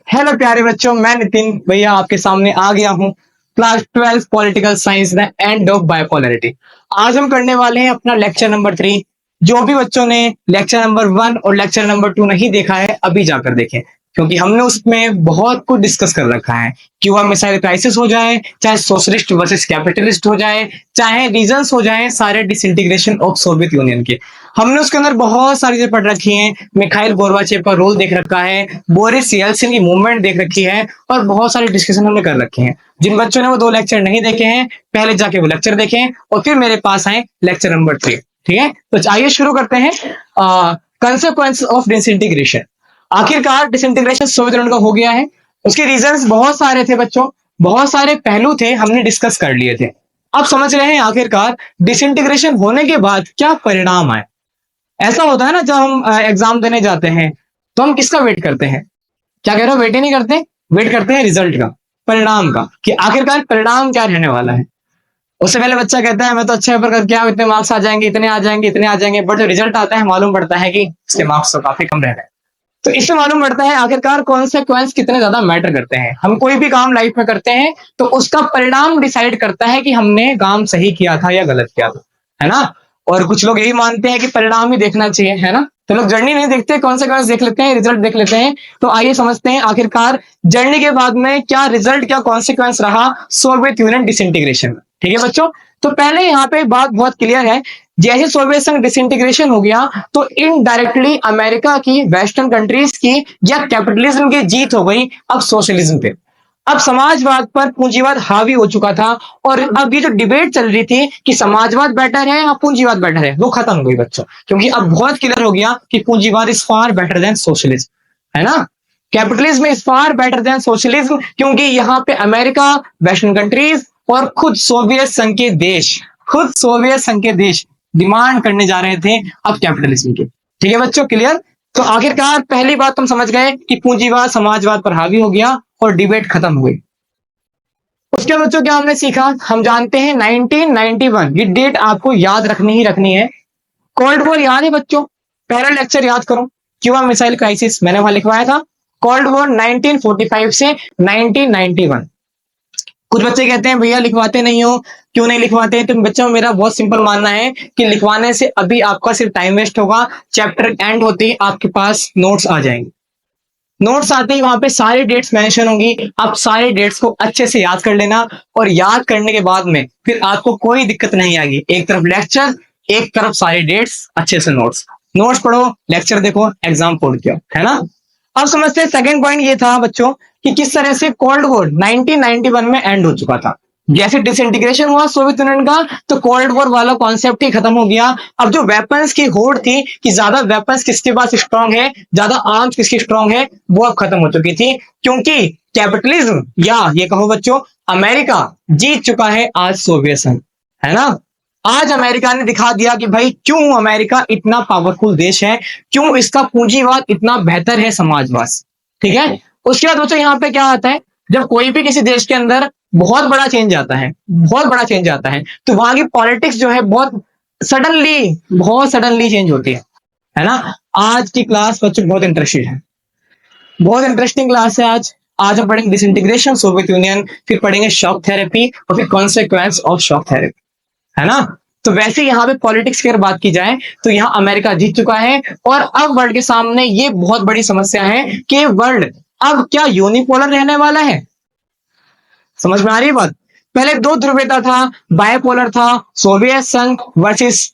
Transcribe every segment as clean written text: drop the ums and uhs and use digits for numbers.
Hello प्यारे बच्चों, मैं नितिन भैया आपके सामने आ गया हूँ। Class 12 political science the end of bipolarity. आज हम करने वाले हैं अपना लेक्चर नंबर 3। जो भी बच्चों ने लेक्चर नंबर 1 और लेक्चर नंबर 2 नहीं देखा है, अभी जाकर देखें, क्योंकि हमने उसमें बहुत कुछ डिस्कस कर रखा है। क्यूबा मिसाइल क्राइसिस हो जाए, चाहे सोशलिस्ट वर्सेस कैपिटलिस्ट हो जाए, चाहे रीजंस हो जाए सारे डिसइंटीग्रेशन ऑफ सोवियत यूनियन के, हमने उसके अंदर बहुत सारी चीजें पढ़ रखी हैं। मिखाइल गोर्बाचेव का रोल देख रखा है, बोरिस येल्सिन की मूवमेंट देख रखी है, और बहुत सारी डिस्कशन हमने कर रखे हैं। जिन बच्चों ने वो 2 लेक्चर नहीं देखे हैं, पहले जाके वो लेक्चर देखें और फिर मेरे पास आए लेक्चर नंबर 3। ठीक है, तो आइए शुरू करते हैं। कंसेक्वेंस ऑफ डिसइंटीग्रेशन। आखिरकार डिसइंटीग्रेशन सोवियत यूनियन का हो गया है। उसके रीजंस बहुत सारे थे बच्चों, बहुत सारे पहलू थे, हमने डिस्कस कर लिए थे। अब समझ रहे हैं आखिरकार डिसइंटीग्रेशन होने के बाद क्या परिणाम आए। ऐसा होता है ना, जब हम एग्जाम देने जाते हैं तो हम किसका वेट करते हैं? क्या कह रहे हो? वेट ही नहीं करते, वेट करते हैं रिजल्ट का, परिणाम का, कि आखिरकार परिणाम क्या रहने वाला है। उससे पहले बच्चा कहता है मैं तो अच्छे पेपर करके आऊं, इतने मार्क्स आ जाएंगे, इतने आ जाएंगे, इतने आ जाएंगे, बट जो रिजल्ट आता है मालूम पड़ता है कि इसके मार्क्स तो काफी कम रह रहे हैं। तो इससे मालूम पड़ता है आखिरकार कॉन्सिक्वेंस कितने ज्यादा मैटर करते हैं। हम कोई भी काम लाइफ में करते हैं तो उसका परिणाम डिसाइड करता है कि हमने काम सही किया था या गलत किया था, है ना। और कुछ लोग यही मानते हैं कि परिणाम ही देखना चाहिए, है ना। तो लोग जर्नी नहीं देखते, कॉन्सिक्वेंस देख लेते हैं, रिजल्ट देख लेते हैं। तो आइए समझते हैं आखिरकार जर्नी के बाद में क्या रिजल्ट, क्या कॉन्सिक्वेंस रहा सोवियत यूनियन डिसइंटीग्रेशन में। ठीक है बच्चों, तो पहले यहाँ पे बात बहुत क्लियर है। जैसे सोवियत संघ डिसइंटीग्रेशन हो गया तो इनडायरेक्टली अमेरिका की, वेस्टर्न कंट्रीज की या कैपिटलिज्म की जीत हो गई अब सोशलिज्म पे। अब समाजवाद पर पूंजीवाद हावी हो चुका था, और अब ये जो डिबेट चल रही थी कि समाजवाद बेटर है या पूंजीवाद बेटर है, वो खत्म हो गई बच्चों, क्योंकि अब बहुत क्लियर हो गया कि पूंजीवाद is far better than socialism, है ना। Capitalism is far better than socialism, क्योंकि यहाँ पे अमेरिका, वेस्टर्न कंट्रीज और खुद सोवियत संघ के देश, खुद सोवियत संघ के देश डिमांड करने जा रहे थे अब कैपिटलिज्म के। ठीक है बच्चों, क्लियर। तो आखिरकार पहली बात तुम समझ गए कि पूंजीवाद समाजवाद पर हावी हो गया और डिबेट खत्म हो गई। उसके बच्चों क्या हमने सीखा? हम जानते हैं 1991, ये डेट आपको याद रखनी ही रखनी है। कोल्ड वॉर याद है बच्चों? पहला लेक्चर याद करो, क्यूबा मिसाइल क्राइसिस, मैंने वहां लिखवाया था कोल्ड वॉर 1945 से 1991। कुछ बच्चे कहते हैं भैया लिखवाते नहीं हो, क्यों नहीं लिखवाते? तो बच्चों मेरा बहुत सिंपल मानना है कि लिखवाने से अभी आपका सिर्फ टाइम वेस्ट होगा। चैप्टर एंड होते ही आपके पास नोट्स आ जाएंगे, नोट्स आते ही वहां पे सारी डेट्स मेंशन होंगी, आप सारे डेट्स को अच्छे से याद कर लेना, और याद करने के बाद में फिर आपको कोई दिक्कत नहीं आएगी। एक तरफ लेक्चर, एक तरफ सारी डेट्स, अच्छे से नोट्स, नोट्स पढ़ो, लेक्चर देखो, एग्जाम पढ़ के, है ना। अब समझते हैं सेकंड पॉइंट ये था बच्चों कि किस तरह से कोल्ड वॉर 1991 में एंड हो चुका था। जैसे डिसइंटीग्रेशन हुआ सोवियत यूनियन का, तो कोल्ड वॉर वाला कॉन्सेप्ट ही खत्म हो गया। अब जो वेपन्स की होड़ थी कि ज्यादा वेपन्स किसके पास स्ट्रांग है, ज्यादा आर्म्स किसकी स्ट्रांग है, वो अब खत्म हो चुकी थी, क्योंकि कैपिटलिज्म या ये कहो बच्चों अमेरिका जीत चुका है आज सोवियत संघ, है ना। आज अमेरिका ने दिखा दिया कि भाई क्यों अमेरिका इतना पावरफुल देश है, क्यों इसका पूंजीवाद इतना बेहतर है समाजवाद। ठीक है, उसके बाद बच्चों यहाँ पे क्या आता है, जब कोई भी किसी देश के अंदर बहुत बड़ा चेंज आता है, बहुत बड़ा चेंज आता है, तो वहां की पॉलिटिक्स जो है बहुत सडनली चेंज होती है ना। आज की क्लास बच्चों बहुत इंटरेस्टिंग है, बहुत इंटरेस्टिंग क्लास है आज। आज हम पढ़ेंगे डिसइंटीग्रेशन सोवियत यूनियन, फिर पढ़ेंगे शॉक थेरेपी, और फिर कॉन्सिक्वेंस ऑफ शॉक थेरेपी, है ना। तो वैसे यहाँ पे पॉलिटिक्स की अगर बात की जाए तो यहाँ अमेरिका जीत चुका है, और अब वर्ल्ड के सामने ये बहुत बड़ी समस्या है कि वर्ल्ड अब क्या यूनिपोलर रहने वाला है। समझ में आ रही है बात? पहले 2 ध्रुवीयता था, बायपोलर था, सोवियत संघ वर्सेस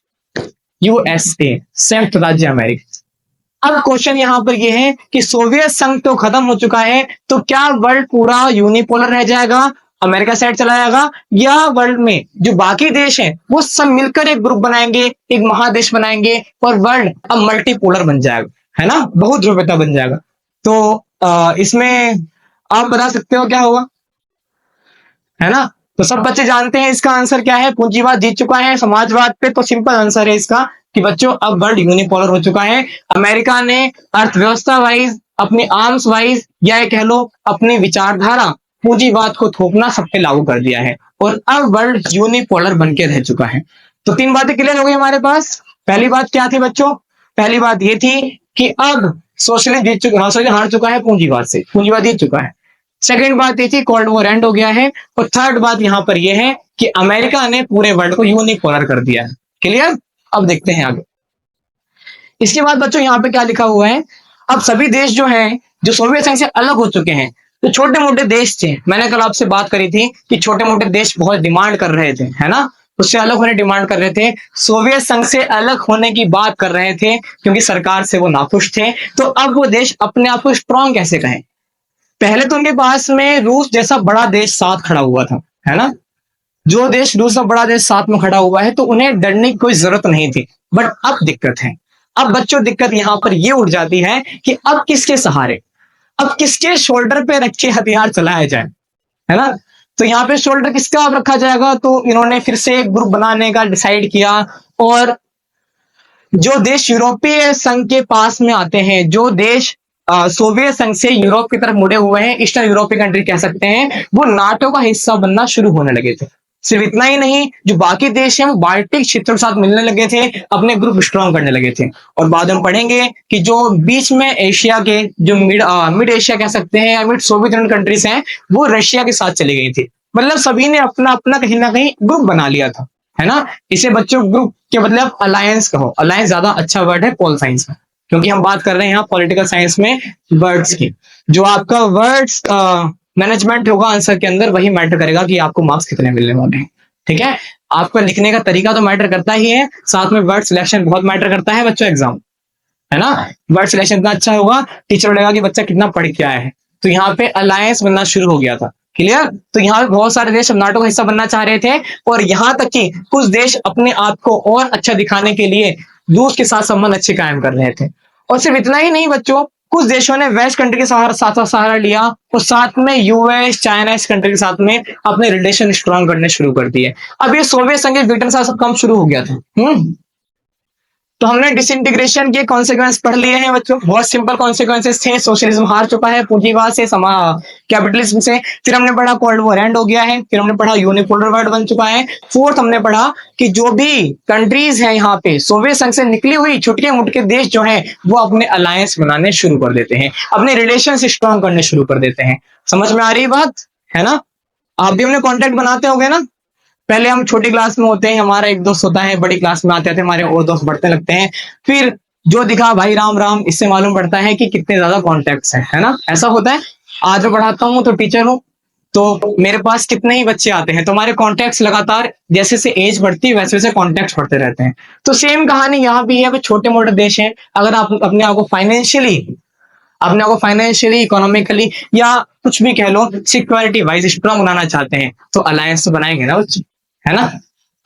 यूएसए, संयुक्त राज्य अमेरिका। अब क्वेश्चन यहां पर यह है कि सोवियत संघ तो खत्म हो चुका है, तो क्या वर्ल्ड पूरा यूनिपोलर रह जाएगा, अमेरिका साइड चला जाएगा, या वर्ल्ड में जो बाकी देश हैं वो सब मिलकर एक ग्रुप बनाएंगे, एक महादेश बनाएंगे, और वर्ल्ड अब मल्टीपोलर बन जाएगा, है ना, बहुत ध्रुवीयता बन जाएगा। तो इसमें आप बता सकते हो क्या होगा, है ना। तो सब बच्चे जानते हैं इसका आंसर क्या है, पूंजीवाद जीत चुका है समाजवाद पे। तो सिंपल आंसर है इसका कि बच्चों अब वर्ल्ड यूनिपोलर हो चुका है। अमेरिका ने अर्थव्यवस्था वाइज, अपने आर्म्स वाइज, या कह लो अपनी विचारधारा, पूंजीवाद को थोपना सब पे लागू कर दिया है, और अब वर्ल्ड यूनिपोलर बन के रह चुका है। तो 3 बातें क्लियर हो गई हमारे पास। पहली बात क्या थी बच्चों? पहली बात ये थी कि अब सोशलिज्म जीत चुका, सोशलिज्म हार चुका है पूंजीवाद से, पूंजीवाद जीत चुका है। सेकंड बात ये थी कोल्ड वॉर एंड हो गया है। और थर्ड बात यहां पर यह है कि अमेरिका ने पूरे वर्ल्ड को यूनिपोलर कर दिया है। क्लियर? अब देखते हैं आगे। इसके बाद बच्चों यहाँ पे क्या लिखा हुआ है, अब सभी देश जो हैं जो सोवियत संघ से अलग हो चुके हैं, तो छोटे मोटे देश थे, मैंने कल आपसे बात करी थी कि छोटे मोटे देश बहुत डिमांड कर रहे थे, है ना, उससे अलग होने डिमांड कर रहे थे, सोवियत संघ से अलग होने की बात कर रहे थे क्योंकि सरकार से वो नाखुश थे। तो अब वो देश अपने आप को स्ट्रांग कैसे कहें? पहले तो उनके पास में रूस जैसा बड़ा देश साथ खड़ा हुआ था, है ना, जो देश रूस का बड़ा देश साथ में खड़ा हुआ है तो उन्हें डरने की कोई जरूरत नहीं थी। बट अब दिक्कत है, अब बच्चों दिक्कत यहां पर ये उठ जाती है कि अब किसके सहारे, अब किसके शोल्डर पे रख के हथियार चलाया जाए, है ना। तो यहाँ पे शोल्डर किसका अब रखा जाएगा, तो इन्होंने फिर से एक ग्रुप बनाने का डिसाइड किया। और जो देश यूरोपीय संघ के पास में आते हैं, जो देश सोवियत संघ से यूरोप की तरफ मुड़े हुए हैं, ईस्टर्न यूरोपीय कंट्री कह सकते हैं, वो नाटो का हिस्सा बनना शुरू होने लगे थे। सिर्फ इतना ही नहीं, जो बाकी देश हैं वो बाल्टिक क्षेत्र के साथ मिलने लगे थे, अपने ग्रुप स्ट्रॉन्ग करने लगे थे। और बाद में पढ़ेंगे कि जो बीच में एशिया के जो मिड एशिया कह सकते हैं या मिड सोवियत यूनियन कंट्रीज हैं, वो रशिया के साथ चली गई थी। मतलब सभी ने अपना अपना कहीं ना कहीं ग्रुप बना लिया था, है ना। इसे बच्चों ग्रुप के मतलब अलायंस कहो, अलायंस ज्यादा अच्छा वर्ड है पॉल साइंस में, क्योंकि हम बात कर रहे हैं यहाँ पॉलिटिकल साइंस में वर्ड्स की। जो आपका वर्ड्स मैनेजमेंट होगा आंसर के अंदर, वही मैटर करेगा कि आपको मार्क्स कितने मिलने वाले हैं। ठीक है, आपका लिखने का तरीका तो मैटर करता ही है, साथ में वर्ड सिलेक्शन बहुत मैटर करता है बच्चों एग्जाम, है ना। वर्ड सिलेक्शन इतना अच्छा होगा, टीचर बोलेगा कि बच्चा कितना पढ़ के आया है। तो यहाँ पे अलायंस बनना शुरू हो गया था। क्लियर? तो यहाँ पे बहुत सारे देश नाटो का हिस्सा बनना चाह रहे थे, और यहाँ तक कि कुछ देश अपने आप को और अच्छा दिखाने के लिए रूस के साथ संबंध अच्छे कायम कर रहे थे। और सिर्फ इतना ही नहीं बच्चों, कुछ देशों ने वेस्ट कंट्री के साथ सहारा लिया, और साथ में यूएस चाइना इस कंट्री के साथ में अपने रिलेशन स्ट्रॉन्ग करने शुरू कर दिए। अब ये सोवियत संघ ब्रिटेन से सब कम शुरू हो गया था। तो हमने डिसइंटीग्रेशन के कॉन्सिक्वेंस पढ़ लिए हैं बच्चों, बहुत सिंपल कॉन्सिक्वेंसेस थे। सोशलिज्म हार चुका है पूंजीवाद से, कैपिटलिज्म से। फिर हमने पढ़ा कोल्ड वॉर एंड हो गया है। फिर हमने पढ़ा यूनिपोलर वर्ल्ड बन चुका है। फोर्थ हमने पढ़ा कि जो भी कंट्रीज हैं यहाँ पे सोवियत संघ से निकली हुई छुटके मुटके देश जो हैं वो अपने अलायंस बनाने शुरू कर देते हैं, अपने रिलेशन स्ट्रॉन्ग करने शुरू कर देते हैं। समझ में आ रही बात, है ना। आप भी हमने कॉन्टेक्ट बनाते होंगे ना। पहले हम छोटी क्लास में होते हैं, हमारा एक दोस्त होता है, बड़ी क्लास में आते थे हमारे और दोस्त बढ़ते लगते हैं, फिर जो दिखा भाई राम राम, इससे मालूम पड़ता है कि कितने ज्यादा कॉन्टेक्ट्स हैं, है ना। ऐसा होता है। आज मैं पढ़ाता हूँ तो टीचर हूँ, तो मेरे पास कितने ही बच्चे आते हैं, तो हमारे कॉन्टेक्ट्स लगातार जैसे से एज बढ़ती है वैसे वैसे कॉन्टेक्ट्स बढ़ते रहते हैं। तो सेम कहानी यहाँ भी है, छोटे मोटे देश हैं, अगर आप अपने आप को फाइनेंशियली इकोनॉमिकली या कुछ भी कह लो सिक्योरिटी वाइज स्ट्रॉन्ग बनाना चाहते हैं, तो अलायंस तो बनाएंगे ना बच्चों, है ना।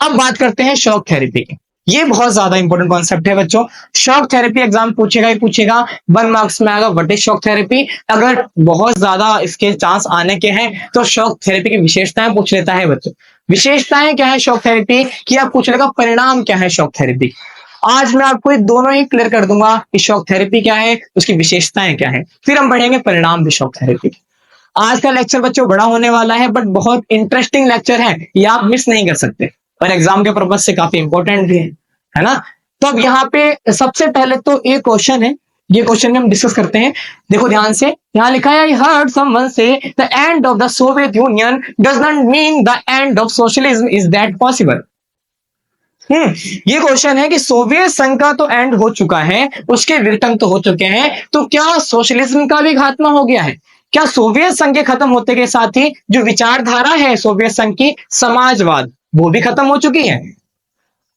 अब बात करते हैं शॉक थेरेपी की। ये बहुत ज्यादा इंपॉर्टेंट कॉन्सेप्ट है बच्चों। शॉक थेरेपी एग्जाम पूछेगा ही पूछेगा, 1 मार्क्स में आएगा व्हाट इज शॉक थेरेपी। अगर बहुत ज्यादा इसके चांस आने के हैं तो शॉक थेरेपी की विशेषताएं पूछ लेता है बच्चों। विशेषताएं क्या है शॉक थेरेपी की, आप पूछ लेगा परिणाम क्या है शॉक थेरेपी। आज मैं आपको ये दोनों ही क्लियर कर दूंगा कि शॉक थेरेपी क्या है, उसकी विशेषताएं क्या है, फिर हम पढ़ेंगे परिणाम भी शॉक थेरेपी। आज का लेक्चर बच्चों बड़ा होने वाला है, बट बहुत इंटरेस्टिंग लेक्चर है, ये आप मिस नहीं कर सकते, और एग्जाम के पर्पज से काफी इंपॉर्टेंट भी है ना। तो अब यहाँ पे सबसे पहले तो एक क्वेश्चन है, ये क्वेश्चन में हम डिस्कस करते हैं। देखो ध्यान से, यहाँ लिखा है, आई हर्ड समवन से the end of the Soviet union does not mean the end of socialism, is that possible. ये क्वेश्चन है कि सोवियत संघ का तो एंड हो चुका है, उसके विघटन तो हो चुके हैं, तो क्या सोशलिज्म का भी खात्मा हो गया है? क्या सोवियत संघ के खत्म होते के साथ ही जो विचारधारा है सोवियत संघ की, समाजवाद, वो भी खत्म हो चुकी है?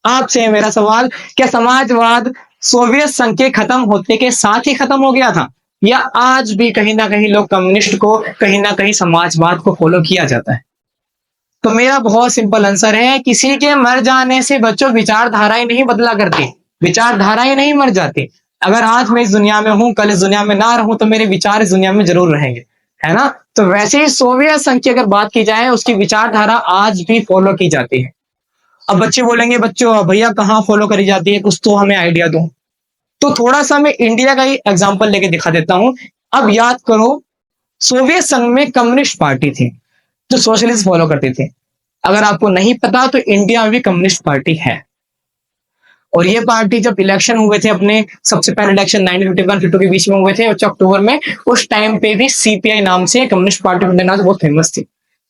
आपसे मेरा सवाल, क्या समाजवाद सोवियत संघ के खत्म होते के साथ ही खत्म हो गया था, या आज भी कहीं ना कहीं लोग कम्युनिस्ट को, कहीं ना कहीं समाजवाद को फॉलो किया जाता है? तो मेरा बहुत सिंपल आंसर है, किसी के मर जाने से बच्चों विचारधारा ही नहीं बदला करती, विचारधारा ही नहीं मर जाती। अगर आज मैं इस दुनिया में हूं, कल इस दुनिया में ना रहूं, तो मेरे विचार इस दुनिया में जरूर रहेंगे, है ना। तो वैसे ही सोवियत संघ की अगर बात की जाए, उसकी विचारधारा आज भी फॉलो की जाती है। अब बच्चे बोलेंगे, बच्चों भैया कहाँ फॉलो करी जाती है, कुछ तो हमें आइडिया दो। तो थोड़ा सा मैं इंडिया का ही एग्जाम्पल लेके दिखा देता हूं। अब याद करो, सोवियत संघ में कम्युनिस्ट पार्टी थी जो सोशलिस्ट फॉलो करते थे। अगर आपको नहीं पता तो इंडिया में भी कम्युनिस्ट पार्टी है। और ये पार्टी जब इलेक्शन हुए थे अपने सबसे पहले इलेक्शन 1951-52 के बीच में हुए थे अक्टूबर में, उस टाइम पे भी सीपीआई नाम से कम्युनिस्ट पार्टी ऑफ इंडिया नाम से बहुत फेमस थी।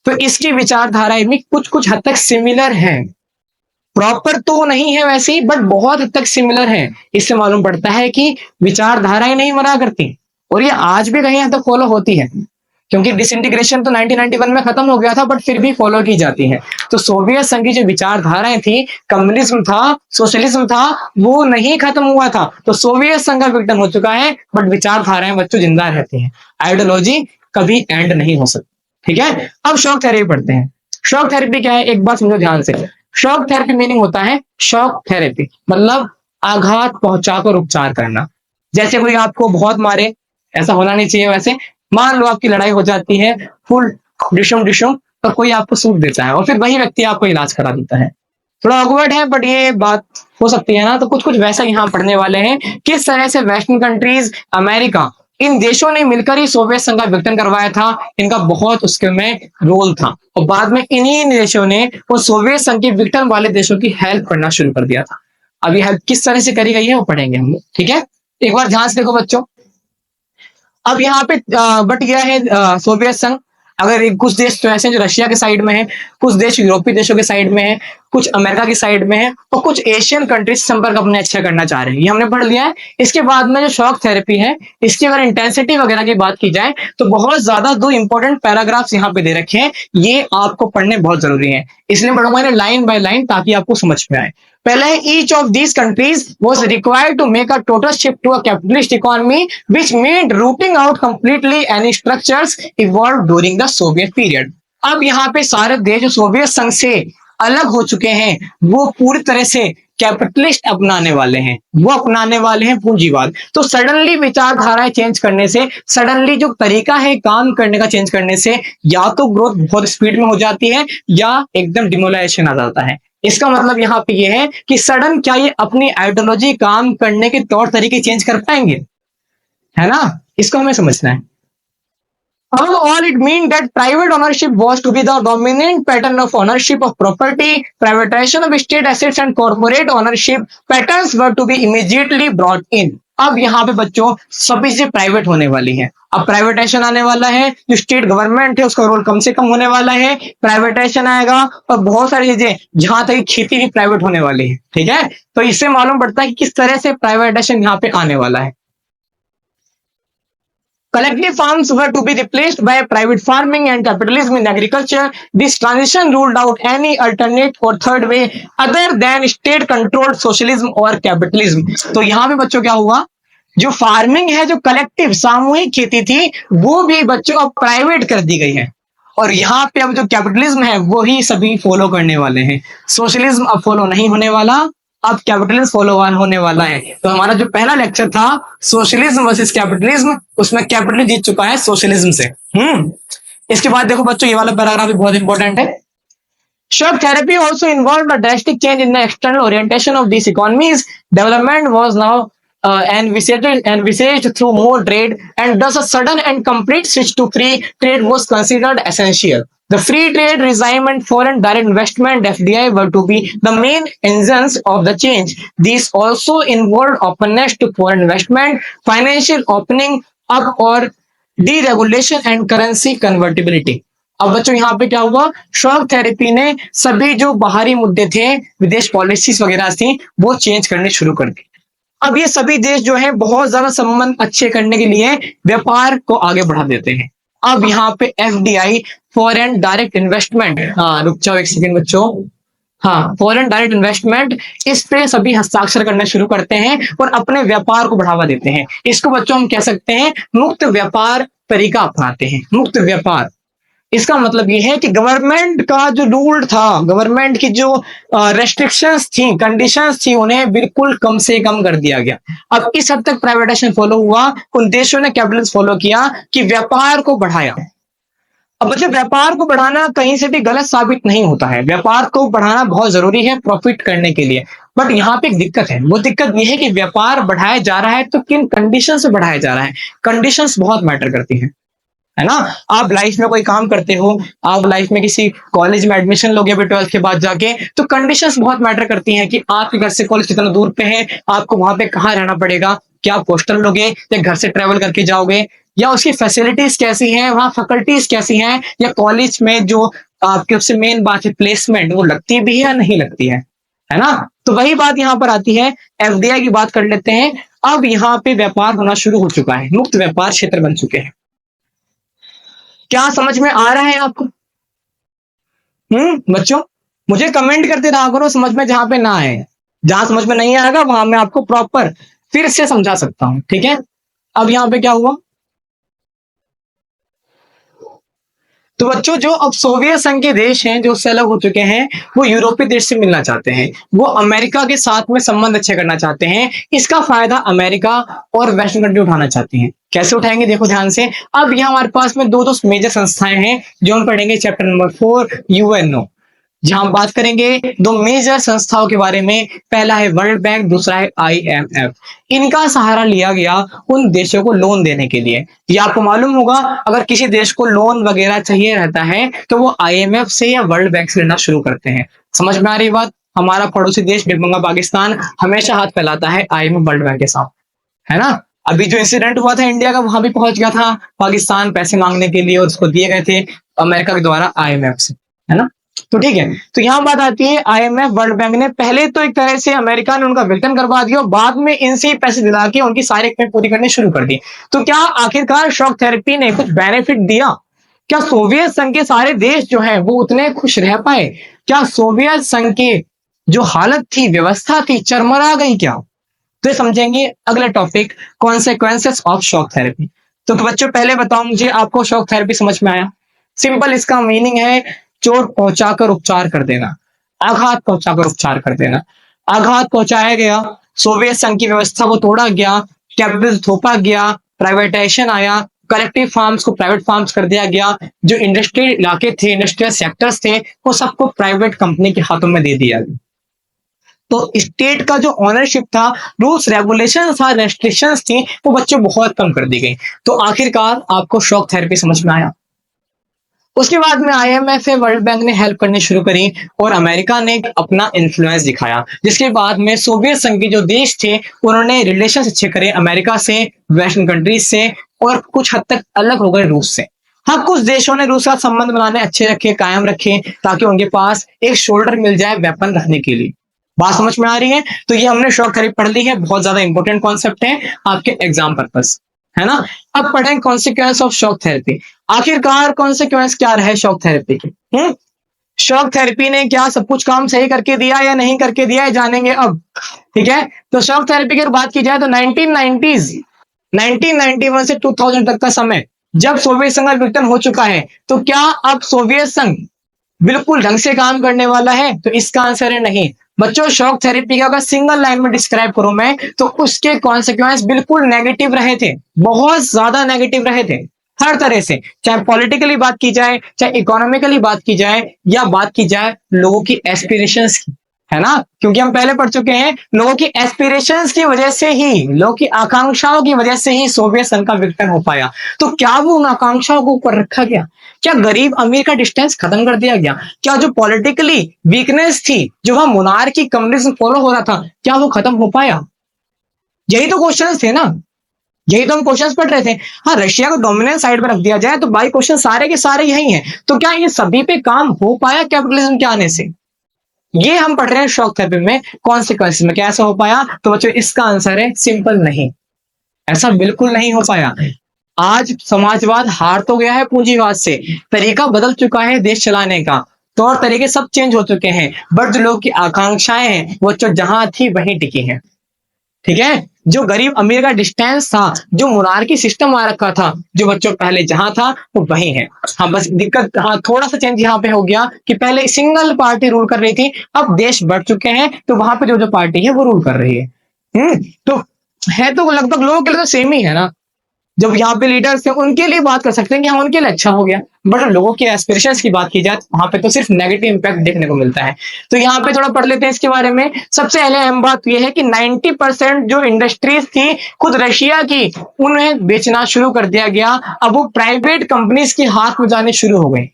तो इसकी विचारधाराएं भी कुछ कुछ हद तक सिमिलर है, प्रॉपर तो नहीं है वैसे ही, बट बहुत हद तक सिमिलर है। इससे मालूम पड़ता है कि विचारधाराएं नहीं मना करती, और ये आज भी कहीं हद तक फॉलो होती है, क्योंकि डिसइंटीग्रेशन तो 1991 में खत्म हो गया था, बट फिर भी फॉलो की जाती है। तो सोवियत संघ की जो विचारधाराएं थी, कम्युनिज्म था, सोशलिज्म था, वो नहीं खत्म हुआ था। तो सोवियत संघ का विघटन हो चुका है, बट विचारधाराएं बच्चों जिंदा रहती हैं। आइडियोलॉजी कभी एंड नहीं हो सकती। ठीक है, अब शॉक थेरेपी पढ़ते हैं। शॉक थेरेपी क्या है, एक बात समझो ध्यान से। शॉक थेरेपी मीनिंग होता है, शॉक थेरेपी मतलब आघात पहुंचाकर उपचार करना। जैसे कोई आपको बहुत मारे, ऐसा होना नहीं चाहिए वैसे, मान लो आपकी लड़ाई हो जाती है फुल डिशम डिशम, और कोई आपको सूट देता है और फिर वही व्यक्ति आपको इलाज करा देता है। थोड़ा ऑकवर्ड है, बट ये बात हो सकती है ना। तो कुछ कुछ वैसा यहाँ पढ़ने वाले हैं, किस तरह से वेस्टर्न कंट्रीज, अमेरिका, इन देशों ने मिलकर ही सोवियत संघ का विघटन करवाया था। इनका बहुत उसके में रोल था, और बाद में इन्हीं देशों ने वो सोवियत संघ के विघटन वाले देशों की हेल्प करना शुरू कर दिया था। अब ये हेल्प किस तरह से करी गई है वो पढ़ेंगे हम लोग। ठीक है, एक बार ध्यान से देखो बच्चों। अब यहाँ पे बट यह है सोवियत संघ, अगर कुछ देश तो ऐसे हैं जो रशिया के साइड में है, कुछ देश यूरोपीय देशों के साइड में है, कुछ अमेरिका की साइड में है, और कुछ एशियन कंट्रीज संपर्क अपने अच्छा करना चाह रहे हैं। ये हमने पढ़ लिया है। इसके बाद में जो शॉक थेरेपी है, इसकी अगर इंटेंसिटी वगैरह की बात की जाए तो बहुत ज्यादा दो इंपॉर्टेंट पैराग्राफ्स यहाँ पे दे रखे हैं, ये आपको पढ़ने बहुत जरूरी है। इसलिए पढ़ूंगा लाइन बाय लाइन ताकि आपको समझ में आए। पहले है, each of these countries was required to make a total shift to a capitalist economy which meant rooting out completely any structures evolve during the Soviet period. अब यहाँ पे सारे देश जो सोवियत संघ से अलग हो चुके हैं, वो पूरी तरह से कैपिटलिस्ट अपनाने वाले हैं, वो अपनाने वाले हैं पूंजीवाद। तो सडनली विचारधाराएं चेंज करने से, सडनली जो तरीका है काम करने का चेंज करने से, या तो ग्रोथ बहुत स्पीड में हो जाती है या एकदम डिमोलाइजेशन आ जाता है। इसका मतलब यहाँ पे ये है कि सडन क्या ये अपनी आइडियोलॉजी, काम करने के तौर तरीके चेंज कर पाएंगे, है ना? इसको हमें समझना है। All it means that private ownership was to be the dominant pattern of ownership of property. Privatization of state assets and corporate ownership patterns were to be immediately brought in. अब यहाँ पे बच्चों सभी चीजें प्राइवेट होने वाली हैं। अब प्राइवेटाइजेशन आने वाला है, जो स्टेट गवर्नमेंट है उसका रोल कम से कम होने वाला है, प्राइवेटाइजेशन आएगा, और बहुत सारी चीजें, जहां तक खेती भी प्राइवेट होने वाली है। ठीक है, तो इससे मालूम पड़ता है कि किस तरह से प्राइवेटाइजेशन यहाँ पे आने वाला है। Collective farms were to be replaced by private farming and capitalism in agriculture. This transition ruled out any alternate or third way other than state-controlled socialism or capitalism. तो यहाँ पे बच्चों क्या हुआ, जो फार्मिंग है, जो कलेक्टिव सामूहिक खेती थी, वो भी बच्चों अब प्राइवेट कर दी गई है, और यहाँ पे अब जो कैपिटलिज्म है वो ही सभी फॉलो करने वाले हैं। सोशलिज्म अब फॉलो नहीं होने वाला, अब कैपिटलिज्म फॉलो होने वाला है। तो हमारा जो पहला लेक्चर था सोशलिज्म वर्सेस कैपिटलिज्म, उसमें कैपिटलिज्म जीत चुका है सोशलिज्म से। इसके बाद देखो बच्चों, ये वाला पैराग्राफ भी बहुत इंपॉर्टेंट है। Shock therapy also involved a drastic change in the external orientation of these economies. Development was now envisaged through more trade, and thus a sudden and complete switch to free trade was considered essential. The free trade regime and foreign direct investment (FDI) were to be the main engines of the change. These also involved openness to foreign investment, financial opening up or deregulation and currency convertibility. अब बच्चों यहाँ पे क्या हुआ, shock therapy ने सभी जो बाहरी मुद्दे थे, विदेश पॉलिसीज वगैरह थी, वो चेंज करने शुरू कर दी। अब ये सभी देश जो है बहुत ज्यादा संबंध अच्छे करने के लिए व्यापार को आगे बढ़ा देते हैं। अब यहाँ पे एफडीआई, फॉरेन डायरेक्ट इन्वेस्टमेंट, हाँ रुक जाओ एक सेकंड बच्चों, हाँ फॉरेन डायरेक्ट इन्वेस्टमेंट, इस पे सभी हस्ताक्षर करना शुरू करते हैं और अपने व्यापार को बढ़ावा देते हैं। इसको बच्चों हम कह सकते हैं मुक्त व्यापार तरीका अपनाते हैं, मुक्त व्यापार। इसका मतलब ये है कि गवर्नमेंट का जो रूल था, गवर्नमेंट की जो रेस्ट्रिक्शंस थी, कंडीशंस थी, उन्हें बिल्कुल कम से कम कर दिया गया। अब इस हद तक प्राइवेटाइजेशन फॉलो हुआ, उन देशों ने कैपिटलिज्म फॉलो किया कि व्यापार को बढ़ाया। अब बच्चे व्यापार को बढ़ाना कहीं से भी गलत साबित नहीं होता है, व्यापार को बढ़ाना बहुत जरूरी है प्रॉफिट करने के लिए। बट यहाँ पे एक दिक्कत है, वो दिक्कत ये है कि व्यापार बढ़ाया जा रहा है तो किन कंडीशन से बढ़ाया जा रहा है, कंडीशंस बहुत मैटर करती हैं। है ना। आप लाइफ में कोई काम करते हो, आप लाइफ में किसी कॉलेज में एडमिशन लोगे अभी 12th के बाद जाके, तो कंडीशंस बहुत मैटर करती हैं कि आपके घर से कॉलेज कितना दूर पे है, आपको वहां पे कहाँ रहना पड़ेगा, क्या आप हॉस्टल लोगे या घर से ट्रेवल करके जाओगे, या उसकी फैसिलिटीज कैसी हैं, वहाँ फैकल्टीज कैसी हैं, या कॉलेज में जो आपके उससे मेन बात है प्लेसमेंट, वो लगती भी है या नहीं लगती है ना। तो वही बात यहाँ पर आती है। एफडीआई की बात कर लेते हैं। अब यहाँ पे व्यापार होना शुरू हो चुका है, मुक्त व्यापार क्षेत्र बन चुके हैं। क्या समझ में आ रहा है आपको? बच्चों, मुझे कमेंट करते रहा करो समझ में जहां पे ना आए। जहां समझ में नहीं आएगा वहां मैं आपको प्रॉपर फिर से समझा सकता हूं, ठीक है। अब यहाँ पे क्या हुआ, तो बच्चों जो अब सोवियत संघ के देश हैं जो उससे अलग हो चुके हैं, वो यूरोपीय देश से मिलना चाहते हैं, वो अमेरिका के साथ में संबंध अच्छे करना चाहते हैं। इसका फायदा अमेरिका और वेस्टर्न कंट्री उठाना चाहती हैं। कैसे उठाएंगे देखो ध्यान से। अब यहाँ हमारे पास में दो दो मेजर संस्थाएं हैं जो हम पढ़ेंगे चैप्टर नंबर 4 यूएनओ, जहां हम बात करेंगे दो मेजर संस्थाओं के बारे में। पहला है वर्ल्ड बैंक, दूसरा है आईएमएफ। इनका सहारा लिया गया उन देशों को लोन देने के लिए। ये आपको मालूम होगा, अगर किसी देश को लोन वगैरह चाहिए रहता है तो वो आईएमएफ से या वर्ल्ड बैंक से लेना शुरू करते हैं। समझ में आ रही बात? हमारा पड़ोसी देश भिखमंगा पाकिस्तान हमेशा हाथ फैलाता है आईएमएफ वर्ल्ड बैंक के साथ, है ना। अभी जो इंसिडेंट हुआ था इंडिया का, वहां भी पहुंच गया था पाकिस्तान पैसे मांगने के लिए और उसको दिए गए थे अमेरिका के द्वारा आईएमएफ से, है ना। तो ठीक है, तो यहां बात आती है आईएमएफ वर्ल्ड बैंक ने पहले तो एक तरह से अमेरिका ने उनका वेतन करवा दिया और बाद में इनसे ही पैसे दिला के उनकी सारी रिक्वायरमेंट पूरी करनी शुरू कर दी। तो क्या आखिरकार शॉक थेरेपी ने कुछ बेनिफिट दिया? क्या सोवियत संघ के सारे देश जो है वो उतने खुश रह पाए? क्या सोवियत संघ की जो हालत थी, व्यवस्था थी, चरमरा गई क्या? तो ये समझेंगे अगला topic, consequences of shock therapy. तो बच्चों पहले बताओ मुझे, आपको शॉक थेरेपी समझ में आया? सिंपल इसका मीनिंग है चोट पहुंचाकर उपचार कर देना, आघात पहुंचाकर उपचार कर देना। आघात पहुंचाया गया, सोवियत संघ की व्यवस्था को तोड़ा गया, कैपिटल थोपा गया, प्राइवेटाइजेशन आया, कलेक्टिव फार्म्स को प्राइवेट फार्म्स कर दिया गया, जो इंडस्ट्रियल इलाके थे, इंडस्ट्रियल सेक्टर्स थे, वो सबको प्राइवेट कंपनी के हाथों में दे दिया गया। तो स्टेट का जो ओनरशिप था, रूल्स रेगुलेशन था, रेस्ट्रिक्शंस थी, वो बच्चों बहुत कम कर दी गई। तो आखिरकार आपको शॉक थेरेपी समझ में आया। उसके बाद में आईएमएफ वर्ल्ड बैंक ने हेल्प करनी शुरू करी और अमेरिका ने अपना इन्फ्लुएंस दिखाया, जिसके बाद में सोवियत संघ के जो देश थे उन्होंने रिलेशन अच्छे करे अमेरिका से, वेस्टर्न कंट्रीज से, और कुछ हद तक अलग हो गए रूस से। हाँ, कुछ देशों ने रूस का संबंध बनाने अच्छे रखे, कायम रखे, ताकि उनके पास एक शोल्डर मिल जाए वेपन रखने के लिए। बात समझ में आ रही है? तो ये हमने शॉक थेरेपी पढ़ ली है, बहुत ज्यादा इंपॉर्टेंट कॉन्सेप्ट है आपके एग्जाम पर्पस, है ना। अब पढ़ें कॉन्सिक्वेंस ऑफ शॉक थेरेपी। आखिरकार कॉन्सिक्वेंस क्या रहे शॉक थेरेपी के? शॉक थेरेपी ने क्या सब कुछ काम सही करके दिया या नहीं करके दिया है, जानेंगे अब, ठीक है। तो शॉक थेरेपी की बात की जाए तो 1991 से 2000 तक का समय, जब सोवियत संघ का विघटन हो चुका है, तो क्या अब सोवियत संघ बिल्कुल ढंग से काम करने वाला है? तो इसका आंसर है नहीं। बच्चों शॉक थेरेपी का अगर सिंगल लाइन में डिस्क्राइब करूं मैं, तो उसके कॉन्सिक्वेंस बिल्कुल नेगेटिव रहे थे, बहुत ज्यादा नेगेटिव रहे थे, हर तरह से। चाहे पॉलिटिकली बात की जाए, चाहे इकोनॉमिकली बात की जाए, या बात की जाए लोगों की एस्पिरेशंस की, है ना। क्योंकि हम पहले पढ़ चुके हैं, लोगों की एस्पिरेशंस की वजह से ही, लोगों की आकांक्षाओं की वजह से ही सोवियत संघ का विघटन हो पाया। तो क्या वो उन आकांक्षाओं को ऊपर रखा गया? क्या गरीब अमीर का डिस्टेंस खत्म कर दिया गया? क्या जो पॉलिटिकली वीकनेस थी, जो वहां मोनार्की कम्युनिज्म फॉलो हो रहा था, क्या वो खत्म हो पाया? यही तो क्वेश्चन थे ना, यही तो हम क्वेश्चन पढ़ रहे थे। हाँ, रशिया को डोमिनेंट साइड पर रख दिया जाए तो भाई क्वेश्चन सारे के सारे यही हैं। तो क्या ये सभी पे काम हो पाया कैपिटलिज्म के आने से? ये हम पढ़ रहे हैं शॉक थेरेपी में, कॉन्सिक्वेंस में। क्या ऐसा हो पाया? तो बच्चों इसका आंसर है सिंपल नहीं, ऐसा बिल्कुल नहीं हो पाया। आज समाजवाद हार तो गया है पूंजीवाद से, तरीका बदल चुका है देश चलाने का, तौर तरीके सब चेंज हो चुके हैं, बट जो लोगों की आकांक्षाएं हैं वो जहां थी वहीं टिकी हैं, ठीक है। जो गरीब अमीर का डिस्टेंस था, जो मोनार्की सिस्टम आ रखा था, जो बच्चों पहले जहां था वो वही है। हाँ, बस दिक्कत, हाँ थोड़ा सा चेंज यहाँ पे हो गया कि पहले सिंगल पार्टी रूल कर रही थी, अब देश बढ़ चुके हैं तो वहां पे जो जो पार्टी है वो रूल कर रही है। तो है तो लगभग लोगों के लिए तो सेम ही है ना। जब यहाँ पे लीडर्स हैं उनके लिए बात कर सकते हैं कि हाँ उनके लिए अच्छा हो गया, बट लोगों के एस्पिरेशंस की बात की जाए वहां पे तो सिर्फ नेगेटिव इंपैक्ट देखने को मिलता है। तो यहाँ पे थोड़ा पढ़ लेते हैं इसके बारे में। सबसे पहले अहम बात यह है कि 90% जो इंडस्ट्रीज थी खुद रशिया की, उन्हें बेचना शुरू कर दिया गया। अब वो प्राइवेट कंपनीज के हाथ में जाने शुरू हो गए।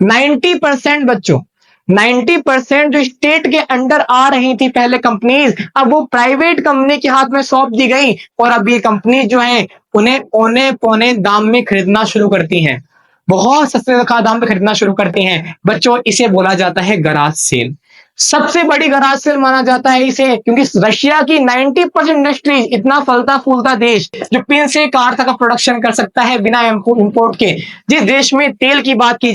90% बच्चों, 90% जो स्टेट के अंडर आ रही थी पहले कंपनीज, अब वो प्राइवेट कंपनी के हाथ में सौंप दी गई। और अब ये कंपनी जो है उन्हें औने पौने दाम में खरीदना शुरू करती हैं, बहुत सस्ते दाम में खरीदना शुरू करती हैं। बच्चों इसे बोला जाता है गराज सेल। सबसे बड़ी गराज सेल माना जाता है इसे, क्योंकि रशिया की 90% इंडस्ट्रीज, इतना फलता फूलता देश जो पिन से कार तक का प्रोडक्शन कर सकता है बिना इंपोर्ट के, जिस देश में तेल की बात की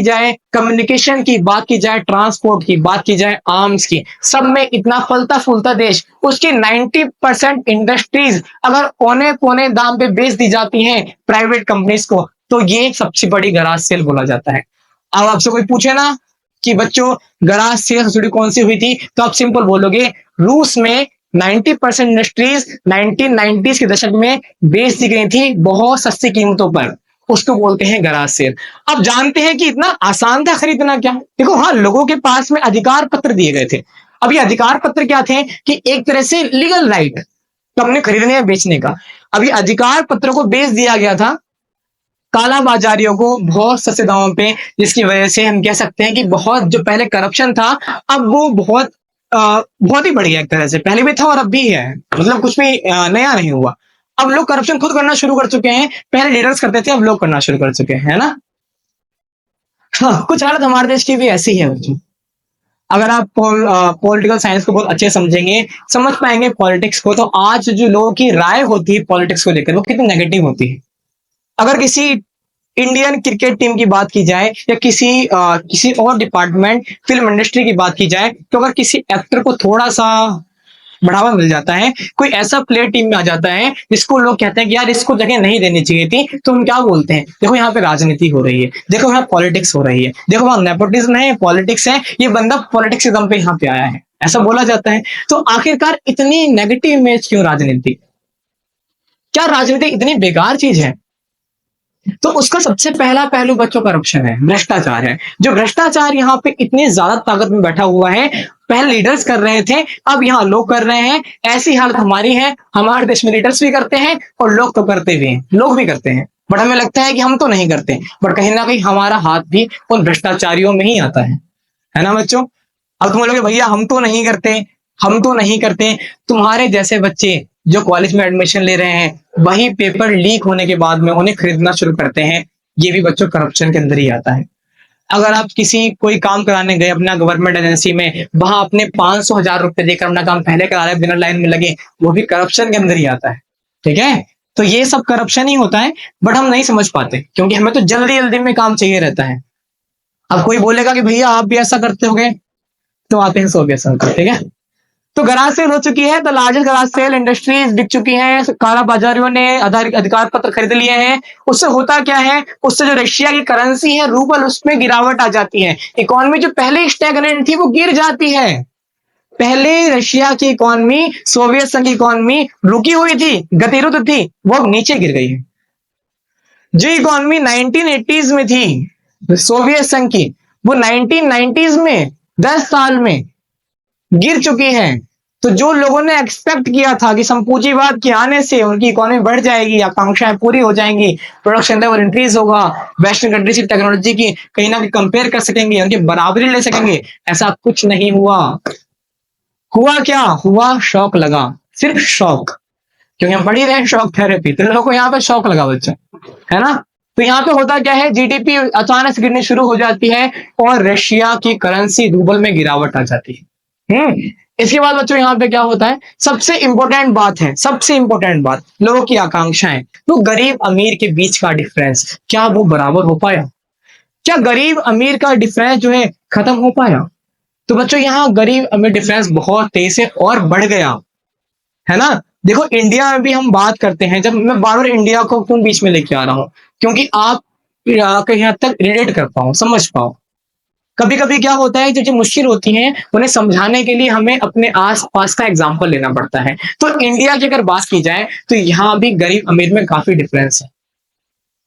जाए कम्युनिकेशन की बात की जाए, ट्रांसपोर्ट की बात की जाए, आर्म्स की, सब में इतना फलता फूलता देश, उसकी 90% इंडस्ट्रीज अगर औने पौने दाम पे बेच दी जाती हैं प्राइवेट कंपनीज को, तो ये सबसे बड़ी गराज सेल बोला जाता है। अब आपसे कोई पूछे ना कि बच्चों गराज सेल सब्सिडी कौन सी हुई थी, तो आप सिंपल बोलोगे रूस में 90% इंडस्ट्रीज 1990s के दशक में बेच दी गई थी बहुत सस्ती कीमतों पर, उसको बोलते हैं गराज सेल। अब जानते हैं कि इतना आसान था खरीदना क्या? देखो हाँ, लोगों के पास में अधिकार पत्र दिए गए थे। अब ये अधिकार पत्र क्या थे कि एक तरह से लीगल राइट कंपनी खरीदने या बेचने का। अब ये अधिकार पत्र को बेच दिया गया था काला बाजारियों को बहुत सस्ते दामों पे, जिसकी वजह से हम कह सकते हैं कि बहुत जो पहले करप्शन था अब वो बहुत ही बढ़ गया। एक तरह से पहले भी था और अब भी है, मतलब कुछ भी नया नहीं हुआ। अब लोग करप्शन खुद करना शुरू कर चुके हैं, पहले लीडर्स करते थे अब लोग करना शुरू कर चुके हैं, है ना। हाँ, कुछ हालत हमारे देश की भी ऐसी है बच्चों। अगर आप पॉलिटिकल साइंस को बहुत अच्छे समझेंगे, समझ पाएंगे पॉलिटिक्स को, तो आज जो लोगों की राय होती है पॉलिटिक्स को लेकर वो कितनी नेगेटिव होती है। अगर किसी इंडियन क्रिकेट टीम की बात की जाए या किसी और डिपार्टमेंट फिल्म इंडस्ट्री की बात की जाए, तो अगर किसी एक्टर को थोड़ा सा बढ़ावा मिल जाता है, कोई ऐसा प्लेयर टीम में आ जाता है जिसको लोग कहते हैं कि यार इसको जगह नहीं देनी चाहिए थी, तो हम क्या बोलते हैं, देखो यहाँ पे राजनीति हो रही है, देखो यहाँ पॉलिटिक्स हो रही है, देखो वहां नेपोटिज्म है, पॉलिटिक्स है, ये बंदा पॉलिटिक्स के दम पे यहाँ पे आया है, ऐसा बोला जाता है। तो आखिरकार इतनी नेगेटिव इमेज क्यों राजनीति? क्या राजनीति इतनी बेकार चीज है? तो उसका सबसे पहला पहलू बच्चों करप्शन है, भ्रष्टाचार है। जो भ्रष्टाचार यहाँ पे इतनी ज्यादा ताकत में बैठा हुआ है, पहले लीडर्स कर रहे थे अब यहाँ लोग कर रहे हैं। ऐसी हालत हमारी है, हमारे देश में लीडर्स भी करते हैं और लोग तो करते भी हैं, लोग भी करते हैं, बट हमें लगता है कि हम तो नहीं करते, बट कहीं ना कहीं हमारा हाथ भी उन भ्रष्टाचारियों में ही आता है ना बच्चों। अब तुम बोलोगे भैया हम तो नहीं करते, हम तो नहीं करते। तुम्हारे जैसे बच्चे जो कॉलेज में एडमिशन ले रहे हैं वही पेपर लीक होने के बाद में उन्हें खरीदना शुरू करते हैं, ये भी बच्चों करप्शन के अंदर ही आता है। अगर आप कोई काम कराने गए अपना गवर्नमेंट एजेंसी में, वहां अपने 500,000 रुपए देकर अपना काम पहले करा रहे बिना लाइन में लगे, वो भी करप्शन के अंदर ही आता है। ठीक है, तो ये सब करप्शन ही होता है, बट हम नहीं समझ पाते क्योंकि हमें तो जल्दी जल्दी में काम चाहिए रहता है। अब कोई बोलेगा कि भैया आप भी ऐसा करते होगे, तो आते हैं 100 ऐसा करते। ठीक है, तो गराज सेल हो चुकी है, the largest garage sale industries बिक चुकी हैं, काला बाजारियों ने अधिकार पत्र खरीद लिए हैं। उससे होता क्या है, उससे जो रशिया की करेंसी है रूबल, उसमें गिरावट आ जाती है। इकोनॉमी जो पहले स्टैग्नेंट थी वो गिर जाती है। पहले रशिया की इकोनॉमी, सोवियत संघ की इकोनॉमी रुकी हुई थी, गतिरोध थी, वो नीचे गिर गई है। जो इकोनॉमी 1980s में थी सोवियत संघ की, वो 1990s में 10 साल में गिर चुकी है। तो जो लोगों ने एक्सपेक्ट किया था कि संपूजीवाद के आने से उनकी इकोनॉमी बढ़ जाएगी, आकांक्षाएं पूरी हो जाएंगी, प्रोडक्शन लेवल इंक्रीज होगा, वेस्टर्न कंट्री से टेक्नोलॉजी की कहीं ना कहीं कंपेयर कर सकेंगे, उनकी बराबरी ले सकेंगे, ऐसा कुछ नहीं हुआ। हुआ क्या हुआ, शौक लगा, सिर्फ शौक, क्योंकि हम पढ़ ही रहे शौक थेरेपी, तो लोगों को यहाँ पे शौक लगा बच्चा, है ना। तो यहाँ पे होता क्या है, जीडीपी अचानक से गिरनी शुरू हो जाती है और रशिया की करेंसी रूबल में गिरावट आ जाती है। इसके बाद बच्चों यहाँ पे क्या होता है, सबसे इंपॉर्टेंट बात है, सबसे इंपॉर्टेंट बात, लोगों की आकांक्षाएं। तो गरीब अमीर के बीच का डिफरेंस क्या वो बराबर हो पाया? क्या गरीब अमीर का डिफरेंस जो है खत्म हो पाया? तो बच्चों यहाँ गरीब अमीर डिफरेंस बहुत तेजी से और बढ़ गया, है ना। देखो इंडिया में भी हम बात करते हैं, जब मैं बार बार इंडिया को क्यों बीच में लेके आ रहा हूं, क्योंकि आप कहीं हद तक रिलेट कर पाओ, समझ पाओ। कभी कभी क्या होता है, जो जो मुश्किल होती हैं उन्हें समझाने के लिए हमें अपने आसपास का एग्जाम्पल लेना पड़ता है। तो इंडिया की अगर बात की जाए तो यहाँ भी गरीब अमीर में काफी डिफरेंस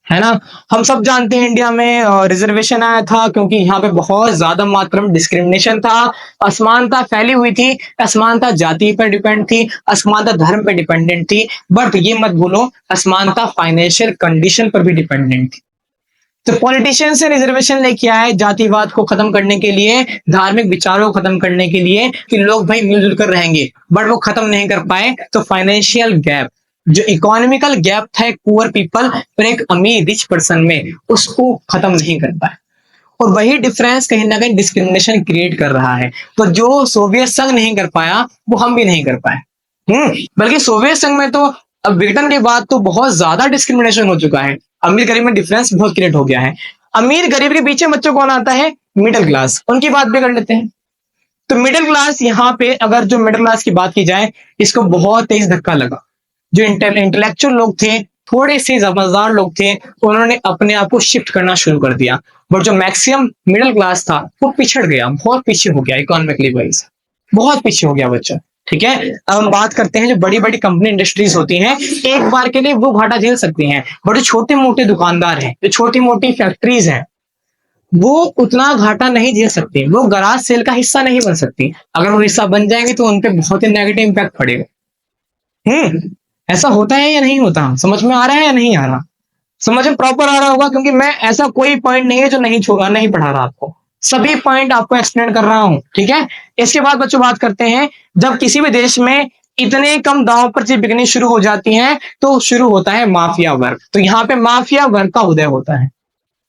है। है ना। हम सब जानते हैं इंडिया में रिजर्वेशन आया था क्योंकि यहाँ पे बहुत ज्यादा मात्रा में डिस्क्रिमिनेशन था, असमानता फैली हुई थी, असमानता जाति पर डिपेंड थी, असमानता धर्म पर डिपेंडेंट थी, बट ये मत भूलो असमानता फाइनेंशियल कंडीशन पर भी डिपेंडेंट थी। तो पॉलिटिशियंस ने रिजर्वेशन लेके आया है जातिवाद को खत्म करने के लिए, धार्मिक विचारों को खत्म करने के लिए, कि लोग भाई मिलजुल कर रहेंगे, बट वो खत्म नहीं कर पाए। तो फाइनेंशियल गैप, जो इकोनॉमिकल गैप था एक पुअर पीपल और एक अमीर रिच पर्सन में, उसको खत्म नहीं कर पाए। और वही डिफरेंस कहीं ना कहीं डिस्क्रिमिनेशन क्रिएट कर रहा है। तो जो सोवियत संघ नहीं कर पाया वो हम भी नहीं कर पाए। बल्कि सोवियत संघ में तो अब ब्रिटेन के बाद तो बहुत ज्यादा डिस्क्रिमिनेशन हो चुका है, अमीर गरीब में डिफरेंस बहुत क्रिएट हो गया है। अमीर गरीब के पीछे बच्चों कौन आता है? Middle class. उनकी बात भी कर लेते हैं। तो मिडिल क्लास, यहाँ पे अगर जो मिडिल क्लास की बात की जाए, इसको बहुत तेज धक्का लगा। जो इंटेलेक्चुअल लोग थे, थोड़े से समझदार लोग थे, उन्होंने अपने आप को शिफ्ट करना शुरू कर दिया। बट जो मैक्सिमम मिडिल क्लास था वो पिछड़ गया, बहुत पीछे हो गया इकोनॉमिकली वाइज, बहुत पीछे हो गया बच्चा। ठीक है, अब हम बात करते हैं जो बड़ी बड़ी कंपनी इंडस्ट्रीज होती हैं, एक बार के लिए वो घाटा झेल सकती हैं, बट जो छोटे मोटे दुकानदार हैं, जो छोटी मोटी फैक्ट्रीज हैं, वो उतना घाटा नहीं झेल सकते, वो गराज सेल का हिस्सा नहीं बन सकती। अगर वो हिस्सा बन जाएंगे तो उनपे बहुत ही नेगेटिव इंपैक्ट पड़ेगा। ऐसा होता है या नहीं होता? समझ में आ रहा है या नहीं आ रहा? समझ में प्रॉपर आ रहा होगा, क्योंकि मैं ऐसा कोई पॉइंट नहीं है जो नहीं छोड़ा, नहीं पढ़ा रहा आपको, सभी पॉइंट आपको एक्सप्लेन कर रहा हूं। ठीक है, इसके बाद बच्चों बात करते हैं, जब किसी भी देश में इतने कम दांव पर चीज बिकनी शुरू हो जाती हैं तो शुरू होता है माफिया वर्ग। तो यहाँ पे माफिया वर्ग का उदय होता है।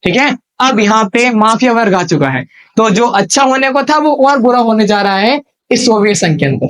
ठीक है, अब यहाँ पे माफिया वर्ग आ चुका है, तो जो अच्छा होने को था वो और बुरा होने जा रहा है इस सोवियत संघ के अंदर।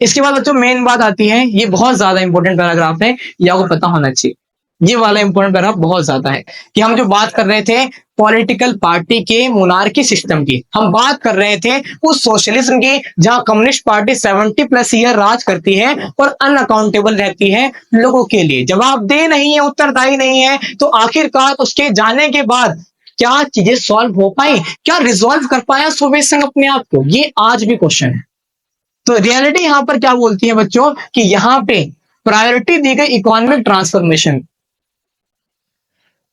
इसके बाद बच्चों मेन बात आती है, ये बहुत ज्यादा इंपॉर्टेंट पैराग्राफ है, ये आपको पता होना चाहिए। ये वाला इंपॉर्टेंट पैराग्राफ बहुत ज्यादा है, कि हम जो बात कर रहे थे पॉलिटिकल पार्टी के मोनार्की सिस्टम की, हम बात कर रहे थे उस सोशलिज्म की जहां कम्युनिस्ट पार्टी 70+ ईयर राज करती है और अनअकाउंटेबल रहती है लोगों के लिए, जवाबदेह नहीं है, उत्तरदायी नहीं है। तो आखिरकार उसके जाने के बाद क्या चीजें सॉल्व हो पाई, क्या रिजॉल्व कर पाया सोवियत संघ अपने आप को? ये आज भी क्वेश्चन है। तो रियलिटी यहां पर क्या बोलती है बच्चों, कि यहां पे प्रायोरिटी दी गई इकोनॉमिक ट्रांसफॉर्मेशन।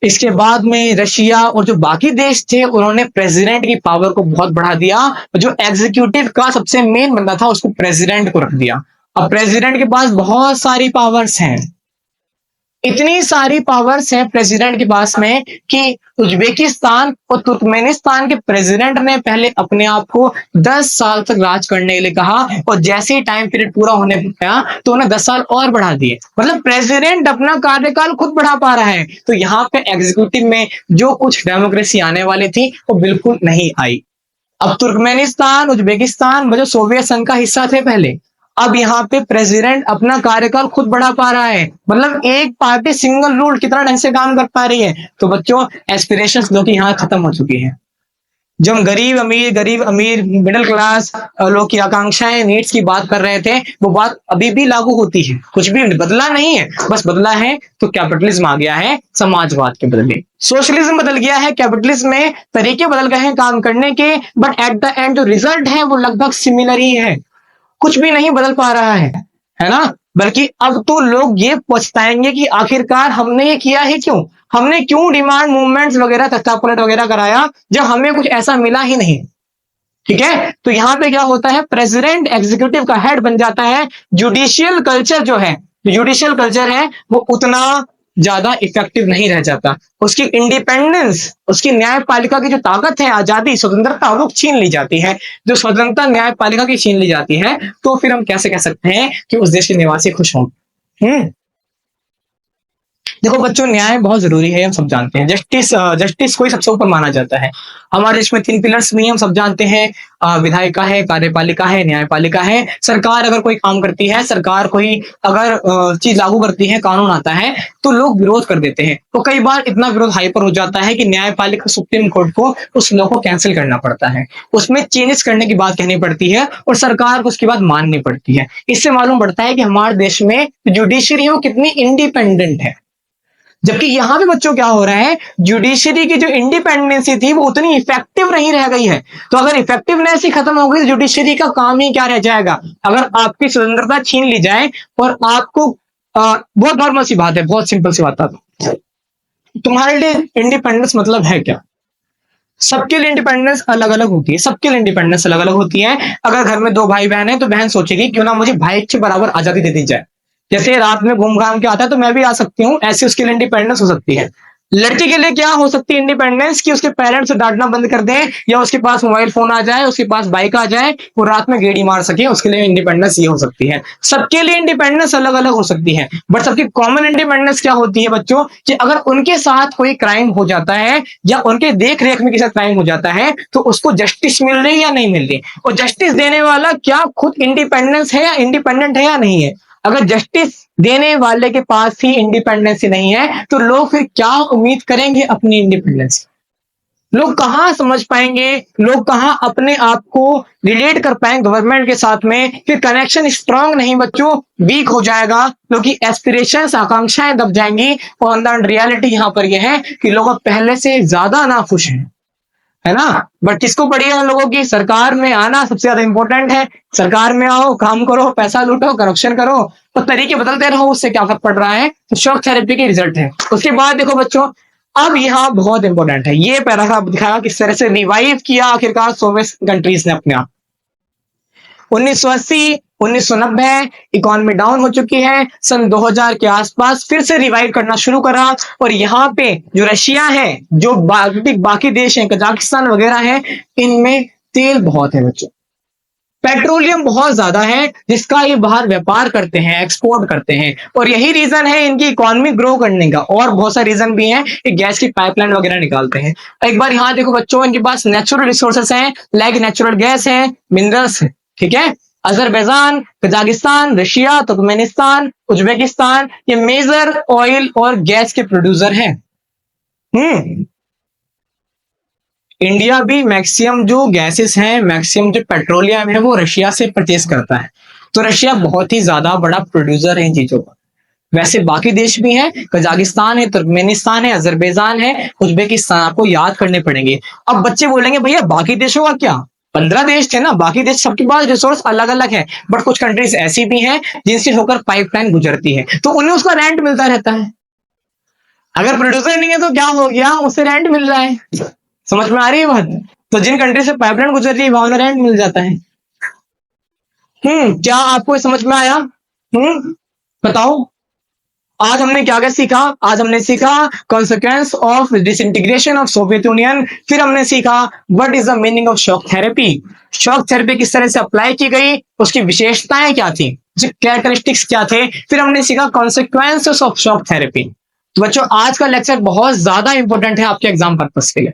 इसके बाद में रशिया और जो बाकी देश थे उन्होंने प्रेसिडेंट की पावर को बहुत बढ़ा दिया, जो एग्जीक्यूटिव का सबसे मेन बंदा था उसको प्रेसिडेंट को रख दिया। अब प्रेसिडेंट के पास बहुत सारी पावर्स हैं, इतनी सारी पावर्स हैं प्रेसिडेंट के पास में कि उज्बेकिस्तान और तुर्कमेनिस्तान के प्रेसिडेंट ने पहले अपने आप को 10 साल तक राज करने के लिए कहा, और जैसे ही टाइम पीरियड पूरा होने गया तो उन्हें 10 साल और बढ़ा दिए। मतलब प्रेसिडेंट अपना कार्यकाल खुद बढ़ा पा रहा है। तो यहाँ पे एग्जीक्यूटिव में जो कुछ डेमोक्रेसी आने वाली थी वो बिल्कुल नहीं आई। अब तुर्कमेनिस्तान, उज्बेकिस्तान जो सोवियत संघ का हिस्सा थे पहले, अब यहाँ पे प्रेसिडेंट अपना कार्यकाल खुद बढ़ा पा रहा है। मतलब एक पार्टी सिंगल रूल कितना ढंग से काम कर पा रही है। तो बच्चों एस्पिरेशंस लोग यहाँ खत्म हो चुकी हैं। जो हम गरीब अमीर मिडिल क्लास लोग की आकांक्षाएं, नीड्स की बात कर रहे थे, वो बात अभी भी लागू होती है, कुछ भी बदला नहीं है। बस बदला है तो कैपिटलिज्म आ गया है समाजवाद के बदले, सोशलिज्म बदल गया है, कैपिटलिज्म में तरीके बदल गए हैं काम करने के, बट एट द एंड जो रिजल्ट है वो लगभग सिमिलर ही है, कुछ भी नहीं बदल पा रहा है ना। बल्कि अब तो लोग ये पछताएंगे कि आखिरकार हमने ये किया है क्यों, हमने क्यों डिमांड मूवमेंट्स वगैरह तख्तापलट वगैरह कराया जब हमें कुछ ऐसा मिला ही नहीं। ठीक है, तो यहां पे क्या होता है, प्रेसिडेंट एग्जीक्यूटिव का हेड बन जाता है। जुडिशियल कल्चर जो है, जुडिशियल कल्चर है वो उतना ज्यादा इफेक्टिव नहीं रह जाता, उसकी इंडिपेंडेंस, उसकी न्यायपालिका की जो ताकत है, आजादी, स्वतंत्रता, वो छीन ली जाती है। जो स्वतंत्रता न्यायपालिका की छीन ली जाती है तो फिर हम कैसे कह सकते हैं कि उस देश के निवासी खुश हों? देखो बच्चों, न्याय बहुत जरूरी है, हम सब जानते हैं। जस्टिस को ही सबसे ऊपर माना जाता है। हमारे देश में 3 पिलर्स भी हम सब जानते हैं, विधायिका है, कार्यपालिका है, न्यायपालिका है। सरकार अगर कोई काम करती है, सरकार कोई अगर चीज लागू करती है, कानून आता है, तो लोग विरोध कर देते हैं। तो कई बार इतना विरोध हाइपर हो जाता है कि न्यायपालिका सुप्रीम कोर्ट को उस लॉ को कैंसिल करना पड़ता है, उसमें चेंजेस करने की बात कहनी पड़ती है और सरकार को उसकी बात माननी पड़ती है। इससे मालूम पड़ता है कि हमारे देश में जुडिशरी है वो कितनी इंडिपेंडेंट है। जबकि यहां पे बच्चों क्या हो रहा है, जुडिशरी की जो इंडिपेंडेंसी थी वो उतनी इफेक्टिव नहीं रह गई है। तो अगर इफेक्टिवनेस ही खत्म हो गई तो जुडिशरी का काम ही क्या रह जाएगा। अगर आपकी स्वतंत्रता छीन ली जाए और आपको बहुत नॉर्मल सी बात है, बहुत सिंपल सी बात है, तुम्हारे लिए इंडिपेंडेंस मतलब है क्या? सबके लिए इंडिपेंडेंस अलग अलग होती है, सबके लिए इंडिपेंडेंस अलग अलग होती है। अगर घर में दो भाई बहन है तो बहन सोचेगी क्यों ना मुझे भाई के बराबर आजादी दे दी जाए, जैसे रात में घूम घाम के आता है तो मैं भी आ सकती हूँ, ऐसे उसके लिए इंडिपेंडेंस हो सकती है। लड़की के लिए क्या हो सकती है इंडिपेंडेंस, कि उसके पेरेंट्स डांटना बंद कर दें, या उसके पास मोबाइल फोन आ जाए, उसके पास बाइक आ जाए, वो रात में गेड़ी मार सके, उसके लिए इंडिपेंडेंस ये हो सकती है। सबके लिए इंडिपेंडेंस अलग अलग हो सकती है, बट सबकी कॉमन इंडिपेंडेंस क्या होती है बच्चों, कि अगर उनके साथ कोई क्राइम हो जाता है या उनके देख रेख में किसी का क्राइम हो जाता है तो उसको जस्टिस मिल रही है या नहीं मिल रही, और जस्टिस देने वाला क्या खुद इंडिपेंडेंस है या इंडिपेंडेंट है या नहीं है। अगर जस्टिस देने वाले के पास ही इंडिपेंडेंस नहीं है तो लोग फिर क्या उम्मीद करेंगे अपनी इंडिपेंडेंस? लोग कहां समझ पाएंगे, लोग कहां अपने आप को रिलेट कर पाएंगे गवर्नमेंट के साथ में? फिर कनेक्शन स्ट्रांग नहीं बच्चों, वीक हो जाएगा, लोगों की एस्पिरेशंस आकांक्षाएं दब जाएंगी, और अंदर रियलिटी यहां पर यह है कि लोग पहले से ज्यादा नाखुश हैं, है ना। बट किसको पड़ी है उन लोगों की? सरकार में आना सबसे ज्यादा इंपॉर्टेंट है। सरकार में आओ, काम करो, पैसा लूटो, करप्शन करो, तो तरीके बदलते रहो, उससे क्या फर्क पड़ रहा है? तो शॉक थेरेपी के रिजल्ट है। उसके बाद देखो बच्चों, अब यहाँ बहुत इंपॉर्टेंट है, ये पैराग्राफ दिखाया किस तरह से रिवाइव किया आखिरकार सोवियत कंट्रीज ने अपने आप। 1980 1990 इकोनॉमी डाउन हो चुकी है, सन 2000 के आसपास फिर से रिवाइव करना शुरू करा, और यहाँ पे जो रशिया है, जो बाकी देश हैं, कजाकिस्तान वगैरह है, इनमें तेल बहुत है बच्चों, पेट्रोलियम बहुत ज्यादा है, जिसका ये बाहर व्यापार करते हैं, एक्सपोर्ट करते हैं, और यही रीजन है इनकी इकोनॉमी ग्रो करने का। और बहुत सारे रीजन भी हैं, कि गैस की पाइपलाइन वगैरह निकालते हैं। एक बार यहाँ देखो बच्चों, इनके पास नेचुरल रिसोर्सेस हैं, लाइक नेचुरल गैस है, मिनरल्स है, ठीक है। Azerbaijan, Kazakhstan, Russia, Turkmenistan, Uzbekistan, ये मेजर ऑयल और गैस के प्रोड्यूसर हैं। इंडिया भी मैक्सिमम जो गैसेस हैं, मैक्सिमम जो पेट्रोलियम है, वो रशिया से परचेस करता है। तो रशिया बहुत ही ज्यादा बड़ा प्रोड्यूसर है इन चीजों का। वैसे बाकी देश भी हैं, कजाकिस्तान है, तुर्कमेनिस्तान है, अजरबैजान है, उज्बेकिस्तान, आपको याद करने पड़ेंगे। अब बच्चे बोलेंगे भैया बाकी देशों का क्या? 15 देश थे ना, बाकी देश सबके पास रिसोर्स अलग अलग है, बट कुछ कंट्रीज ऐसी भी हैं जिनसे होकर पाइपलाइन गुजरती है, तो उन्हें उसका रेंट मिलता रहता है। अगर प्रोड्यूसर नहीं है तो क्या हो गया, उसे रेंट मिल रहा है। समझ में आ रही है बात? तो जिन कंट्री से पाइपलाइन गुजर रही है वहां उन्हें रेंट मिल जाता है। क्या आपको समझ में आया? बताओ। आज हमने क्या क्या सीखा? आज हमने सीखा consequence of disintegration of Soviet union, फिर हमने सीखा what is the meaning of shock therapy, shock therapy किस तरह से अप्लाई की गई, उसकी विशेषताएं क्या थी, कैरेक्टरिस्टिक्स क्या थे, फिर हमने सीखा कॉन्सिक्वेंसेस ऑफ शॉक थेरेपी। तो बच्चों आज का लेक्चर बहुत ज्यादा इंपॉर्टेंट है आपके एग्जाम पर्पस के लिए।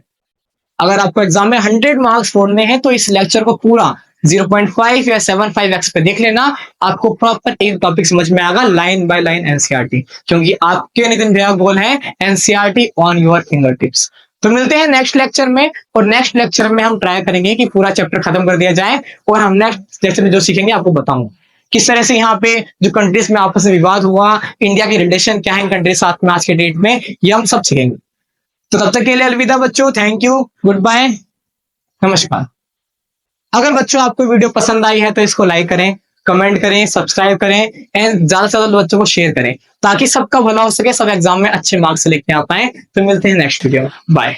अगर आपको एग्जाम में 100 मार्क्स छोड़ने हैं तो इस लेक्चर को पूरा 0.5 या 7.5x पे देख लेना, आपको प्रॉपर एक टॉपिक समझ में आएगा, लाइन बाय लाइन एनसीईआरटी, क्योंकि आपके नितिन भैया गोल है NCERT on your finger tips. तो मिलते हैं नेक्स्ट लेक्चर में, और नेक्स्ट लेक्चर में हम ट्राई करेंगे कि पूरा चैप्टर खत्म कर दिया जाए, और हम नेक्स्ट लेक्चर में जो सीखेंगे आपको बताऊंगा किस तरह से यहाँ पे जो कंट्रीज में आपस में विवाद हुआ, इंडिया की रिलेशन क्या है इन कंट्रीज साथ में आज के डेट में, ये हम सब सीखेंगे। तो तब तक के लिए अलविदा बच्चों, थैंक यू, गुड बाय, नमस्कार। अगर बच्चों आपको वीडियो पसंद आई है तो इसको लाइक करें, कमेंट करें, सब्सक्राइब करें, एंड ज्यादा से ज्यादा बच्चों को शेयर करें, ताकि सबका भला हो सके, सब एग्जाम में अच्छे मार्क्स लेके आ पाए। तो मिलते हैं नेक्स्ट वीडियो में, बाय।